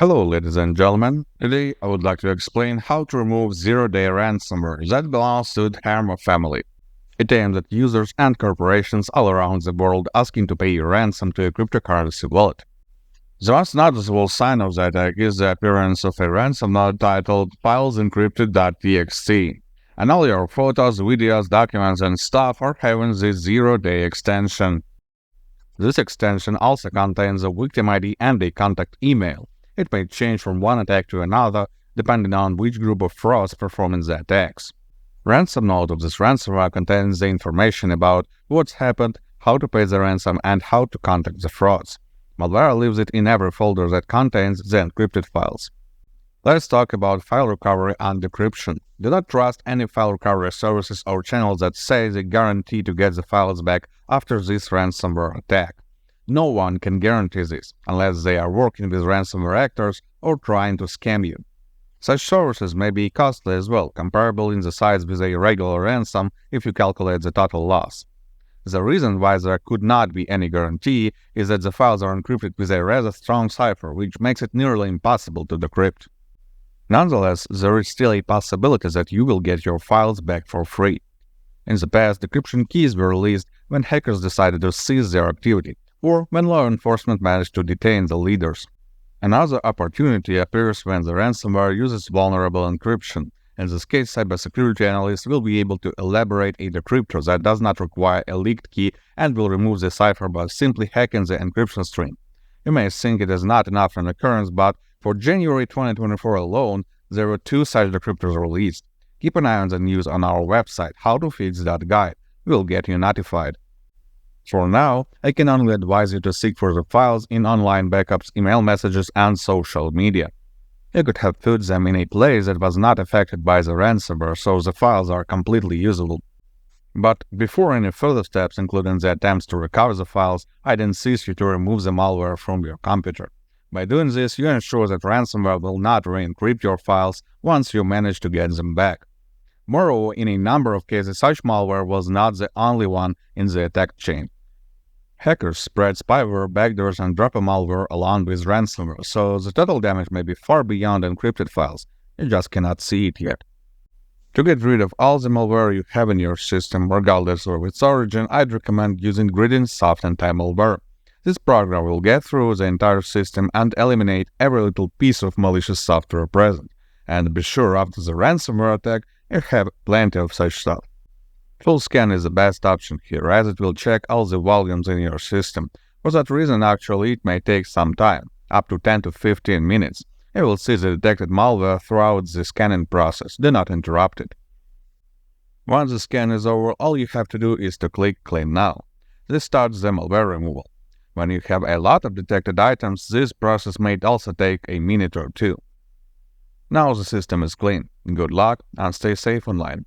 Hello ladies and gentlemen, today I would like to explain how to remove zero-day ransomware that belongs to the Dharma family. It aims at users and corporations all around the world asking to pay a ransom to a cryptocurrency wallet. The most noticeable sign of the attack is the appearance of a ransom note titled files encrypted.txt, and all your photos, videos, documents and stuff are having this zero-day extension. This extension also contains a victim ID and a contact email. It may change from one attack to another, depending on which group of frauds performing the attacks. Ransom note of this ransomware contains the information about what's happened, how to pay the ransom, and how to contact the frauds. Malware leaves it in every folder that contains the encrypted files. Let's talk about file recovery and decryption. Do not trust any file recovery services or channels that say they guarantee to get the files back after this ransomware attack. No one can guarantee this, unless they are working with ransomware actors or trying to scam you. Such services may be costly as well, comparable in the size with a regular ransom if you calculate the total loss. The reason why there could not be any guarantee is that the files are encrypted with a rather strong cipher, which makes it nearly impossible to decrypt. Nonetheless, there is still a possibility that you will get your files back for free. In the past, decryption keys were released when hackers decided to cease their activity, or when law enforcement managed to detain the leaders. Another opportunity appears when the ransomware uses vulnerable encryption. In this case, cybersecurity analysts will be able to elaborate a decryptor that does not require a leaked key and will remove the cipher by simply hacking the encryption string. You may think it is not enough an occurrence, but for January 2024 alone, there were 2 such decryptors released. Keep an eye on the news on our website, HowToFix.Guide. We will get you notified. For now, I can only advise you to seek for the files in online backups, email messages, and social media. You could have put them in a place that was not affected by the ransomware, so the files are completely usable. But before any further steps, including the attempts to recover the files, I'd insist you to remove the malware from your computer. By doing this, you ensure that ransomware will not re-encrypt your files once you manage to get them back. Moreover, in a number of cases, such malware was not the only one in the attack chain. Hackers spread spyware, backdoors, and dropper malware along with ransomware, so the total damage may be far beyond encrypted files. You just cannot see it yet. To get rid of all the malware you have in your system, regardless of its origin, I'd recommend using Gradient Soft Anti-Malware. This program will get through the entire system and eliminate every little piece of malicious software present. And be sure after the ransomware attack, you have plenty of such stuff. Full scan is the best option here, as it will check all the volumes in your system. For that reason, actually, it may take some time, up to 10 to 15 minutes. You will see the detected malware throughout the scanning process. Do not interrupt it. Once the scan is over, all you have to do is to click Clean Now. This starts the malware removal. When you have a lot of detected items, this process may also take a minute or two. Now the system is clean. Good luck and stay safe online.